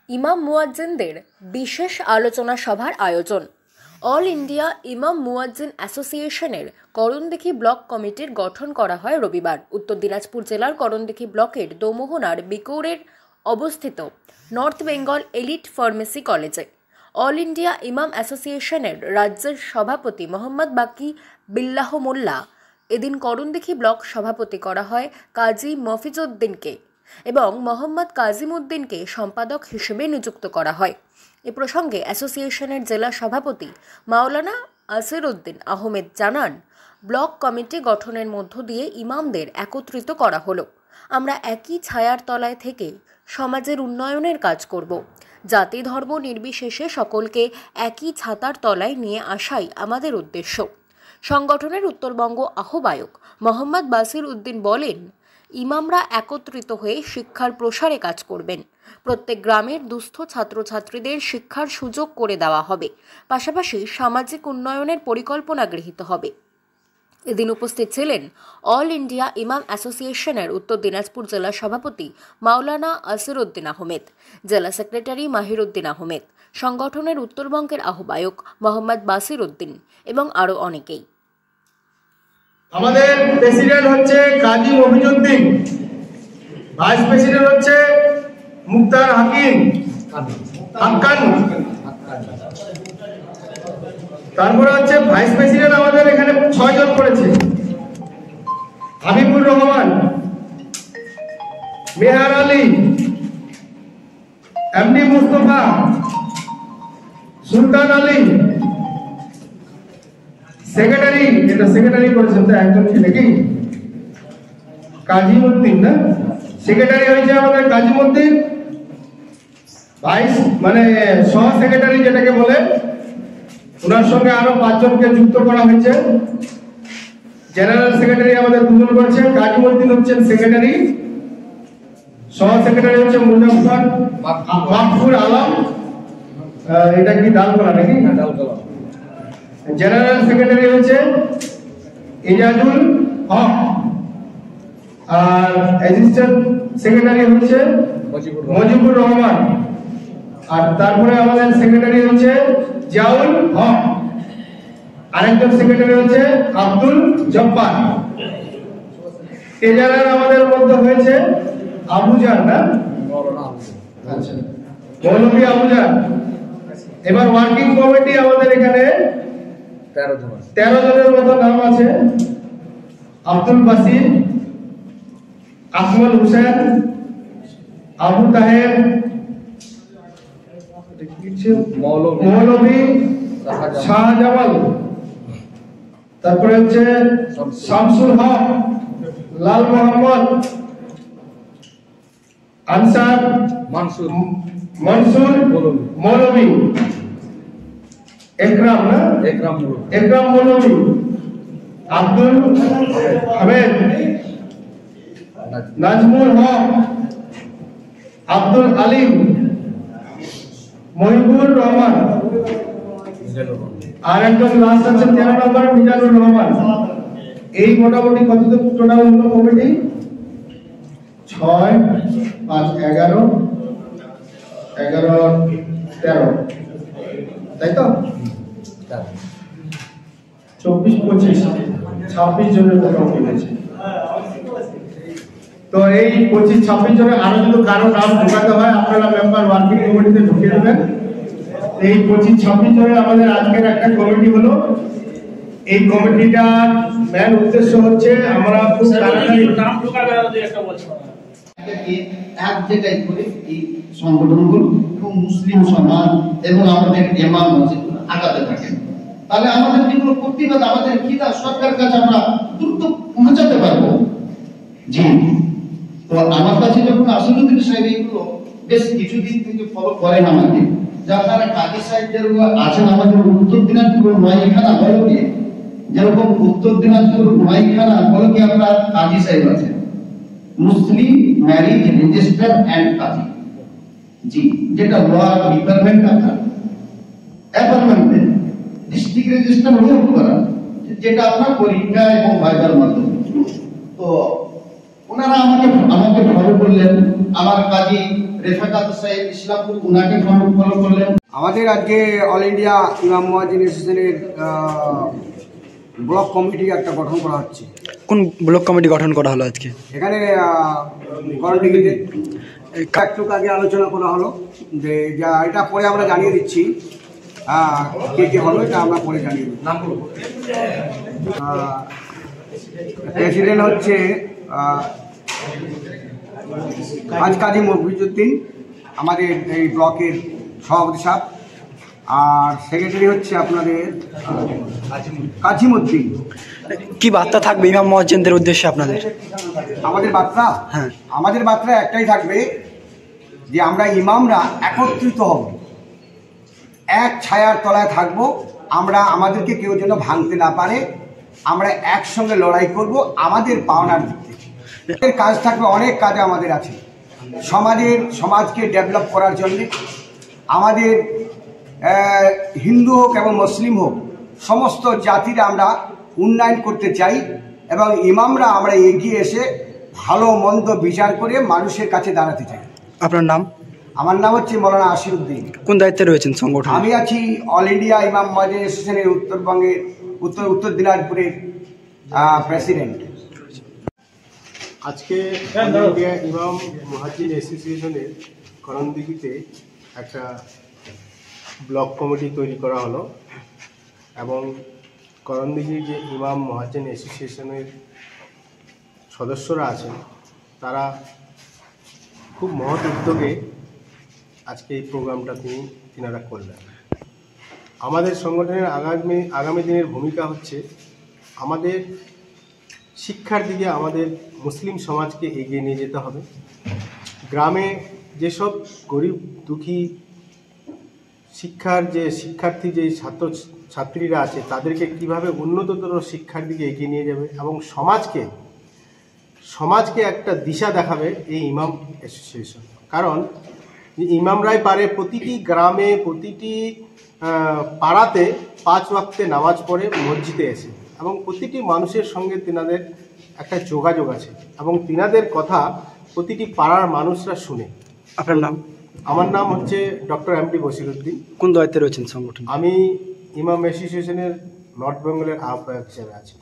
ইমাম মুয়াজ্জিনদের বিশেষ আলোচনা সভার আয়োজন। অল ইন্ডিয়া ইমাম মুয়াজ্জিন অ্যাসোসিয়েশনের করণদিঘি ব্লক কমিটির গঠন করা হয় রবিবার। উত্তর দিনাজপুর জেলার করণদিঘি ব্লকের দোমোহনার বিকৌরের অবস্থিত নর্থ বেঙ্গল এলিট ফার্মেসি কলেজে অল ইন্ডিয়া ইমাম অ্যাসোসিয়েশনের রাজ্যের সভাপতি মোহাম্মদ বাকি বিল্লাহ মোল্লা এদিন করণদিঘি ব্লক সভাপতি করা হয় কাজী মফিজউদ্দিনকে এবং মোহাম্মদ কাজিমউদ্দিনকে সম্পাদক হিসেবে নিযুক্ত করা হয়। এ প্রসঙ্গে অ্যাসোসিয়েশনের জেলা সভাপতি মাওলানা আসিরউদ্দিন আহমেদ জানান, ব্লক কমিটি গঠনের মধ্য দিয়ে ইমামদের একত্রিত করা হলো। আমরা একই ছায়ার তলায় থেকে সমাজের উন্নয়নের কাজ করব। জাতি ধর্ম নির্বিশেষে সকলকে একই ছাতার তলায় নিয়ে আসাই আমাদের উদ্দেশ্য। সংগঠনের উত্তরবঙ্গ আহ্বায়ক মোহাম্মদ বাসির উদ্দিন বলেন, ইমামরা একত্রিত হয়ে শিক্ষার প্রসারে কাজ করবেন। প্রত্যেক গ্রামের দুস্থ ছাত্রছাত্রীদের শিক্ষার সুযোগ করে দেওয়া হবে। পাশাপাশি সামাজিক উন্নয়নের পরিকল্পনা গৃহীত হবে। এদিন উপস্থিত ছিলেন অল ইন্ডিয়া ইমাম অ্যাসোসিয়েশনের উত্তর দিনাজপুর জেলা সভাপতি মাওলানা আসিরউদ্দিন আহমেদ, জেলা সেক্রেটারি মাহিরউদ্দিন আহমেদ, সংগঠনের উত্তরবঙ্গের আহ্বায়ক মোহাম্মদ বাসির উদ্দিন এবং আরও অনেকেই। আমাদের প্রেসিডেন্ট হচ্ছে কাজী মফিজউদ্দিন, ভাইস প্রেসিডেন্ট হচ্ছে মুক্তার হাকিম হাক্কান, তারপরে হচ্ছে ভাইস প্রেসিডেন্ট আমাদের এখানে 6 জন করেছে, হাবিবুর রহমান, মেহার আলী, এমডি মুস্তফা, সুলতান আলী, সেক্রেটারি, এটা সেক্রেটারি করেছেন তো একজন নাকি কাজিমউদ্দিন, না সেক্রেটারি হয়েছে আমাদের কাজিমউদ্দিন, ভাইস মানে সহ সেক্রেটারি যেটাকে বলে, ওনার সঙ্গে আরো 5 জনকে যুক্ত করা হয়েছে। জেনারেল সেক্রেটারি আমাদের 2 জন করেছে, কাজিমউদ্দিন হচ্ছেন সেক্রেটারি, সহ সেক্রেটারি হচ্ছে মুজাফফর মাহফুর আলম, এটা কি ডালকলা নাকি? ডালকলা। জেনারেল সেক্রেটারি হচ্ছে ইজাজুল হক, আর অ্যাসিস্ট্যান্ট সেক্রেটারি হচ্ছে মুজিবুর রহমান, আর তারপরে আমাদের সেক্রেটারি হচ্ছে জিয়াউল হক, আরেকজন সেক্রেটারি হচ্ছে আব্দুল জব্বার। এজারা আমাদের মধ্যে হয়েছে আবুজার, না আচ্ছা মৌলভী আবুজার। এবার ওয়ার্কিং কমিটি আমাদের এখানে 13 জনের মতো নাম আছে। আব্দুল বাসির, আকমল হোসেন, আবু তাহের, মৌলভী শাহজামাল, তারপরে হচ্ছে শামসুল হক, লাল মোহাম্মদ, আনসার, মনসুর মৌলভী, একরাম, না একরাম মৌলভী, আব্দুল হামেদ, নাজমুল হক, আব্দুল আলিম, মহিবুর রহমান, আর একজন লাস্ট আছে 13 নম্বর মিজানুর রহমান। এই মোটামুটি কত টোটাল হলো কমিটি? 6 5 11 11 13, তাই তো 24 25 26 জনের মোটামুটি হয়েছে। তো এই 25 26 জনের আরো যদি কারো নাম ঢোকাতে হয় আপনারা মেম্বার ওয়ার্কিং কমিটিতে ঢুকিয়ে দেবেন। এই 25 26 জনের আমাদের আজকের একটা কমিটি হলো। এই কমিটিটার মেন উদ্দেশ্য হচ্ছে আমরা খুব তাড়াতাড়ি নাম ঢোকাবে একটা বলছি এক জায়গায় করে এই সংগঠনগুলো এবং মুসলিম সমাজ এবং আমাদের ইমাম মসজিদ আগাতে থাকেন। তাহলে আমাদের যেগুলো প্রতিবাদ, আমাদের কিনা সরকার কাছে আমরা দ্রুত পৌঁছাতে পারবো। জি, তো আমার কাছে যখন আসিরউদ্দিন সাহেব এইগুলো বেশ কিছুদিন থেকে ফলো করেন আমাকে, যারা কাজী সাহেবদের আছেন আমাদের উত্তর দিনাজপুর নয়খানা বলকে, যেরকম উত্তর দিনাজপুর নয়খানা বলকে আমরা কাজী সাহেব আছেন, মুসলিম ম্যারেজ রেজিস্টার এন্ড কাজী, জি, যেটা ল ডিপার্টমেন্ট আছে, অ্যাপয়েন্টমেন্ট ডিস্ট্রিক্ট রেজিস্টার রোল করা, যেটা আপনার পরীক্ষা এবং ভাইবার মাধ্যমে। তো ওনারা আমাকে ফলো করলেন, আমার কাজী রেফাকাত সাহেব ইসলামপুর ওনাকে ফলো করলেন। আমাদের আজকে অল ইন্ডিয়া ইমাম মুয়াজ্জিন অ্যাসোসিয়েশনের ব্লক কমিটি একটা গঠন করা হচ্ছে। কোন ব্লক কমিটি গঠন করা হলো আজকে? এখানে করণদিঘিতে একটু আগে আলোচনা করা হলো যে এটা পরে আমরা জানিয়ে দিচ্ছি কে কে হলো, এটা আমরা পরে জানিয়ে দিচ্ছি। প্রেসিডেন্ট হচ্ছে কাজী মফিজউদ্দিন, আমাদের এই ব্লকের সভাপতি সাহেব, আর সেক্রেটারি হচ্ছে আপনাদের কাজিমউদ্দিন। কি বার্তা থাকবে ইমাম মুয়াজ্জিনদের উদ্দেশ্যে আপনাদের? আমাদের বার্তা, হ্যাঁ, আমাদের বার্তা একটাই থাকবে যে আমরা ইমামরা একত্রিত হব, এক ছায়ার তলায় থাকব। আমরা আমাদেরকে কেউ যেন ভাঙতে না পারে, আমরা একসঙ্গে লড়াই করব আমাদের পাওনার দিকে। এর কাজ থাকবে, অনেক কাজ আমাদের আছে সমাজকে ডেভেলপ করার জন্যে। আমাদের হিন্দু হোক এবং মুসলিম হোক, সমস্ত জাতির আমরা উন্নয়ন করতে চাই এবং ইমামরা আমরা এগিয়ে এসে ভালো মন্দ বিচার করে মানুষের কাছে দাঁড়াতে চাই। আপনার নাম? আমার নাম হচ্ছে মৌলানা আসিরউদ্দিন। কোন দায়িত্বে রয়েছেন সংগঠন? আমি আছি অল ইন্ডিয়া ইমাম মুয়াজ্জিন অ্যাসোসিয়েশনের উত্তরবঙ্গের উত্তর দিনাজপুরের প্রেসিডেন্ট। আজকে অল ইন্ডিয়া ইমাম মুয়াজ্জিন অ্যাসোসিয়েশনের করণদিঘিতে একটা ব্লক কমিটি তৈরি করা হলো এবং করণদিঘির যে ইমাম মুয়াজ্জিন অ্যাসোসিয়েশনের সদস্যরা আছেন তারা খুব মহৎ উদ্যোগে আজকে এই প্রোগ্রামটা তিনারা করলেন। আমাদের সংগঠনের আগামী দিনের ভূমিকা হচ্ছে আমাদের শিক্ষার দিকে আমাদের মুসলিম সমাজকে এগিয়ে নিয়ে যেতে হবে। গ্রামে যেসব গরিব দুঃখী শিক্ষার্থী যে ছাত্রীরা আছে তাদেরকে কিভাবে উন্নততর শিক্ষার দিকে এগিয়ে নিয়ে যাবে এবং সমাজকে একটা দিশা দেখাবে এই ইমাম অ্যাসোসিয়েশন। কারণ ইমামরাই পারে প্রতিটি গ্রামে প্রতিটি পাড়াতে 5 ওয়াক্তে নামাজ পড়ে মসজিদে এসে এবং প্রতিটি মানুষের সঙ্গে তিনাদের একটা যোগাযোগ আছে এবং তিনাদের কথা প্রতিটি পাড়ার মানুষরা শুনে। আপনার নাম? আমার নাম হচ্ছে ডক্টর MD বশিরউদ্দিন। কোন দায়িত্বে রয়েছেন সংগঠন? আমি ইমাম অ্যাসোসিয়েশনের নর্থ বেঙ্গলের আহ্বায়ক হিসেবে আছি।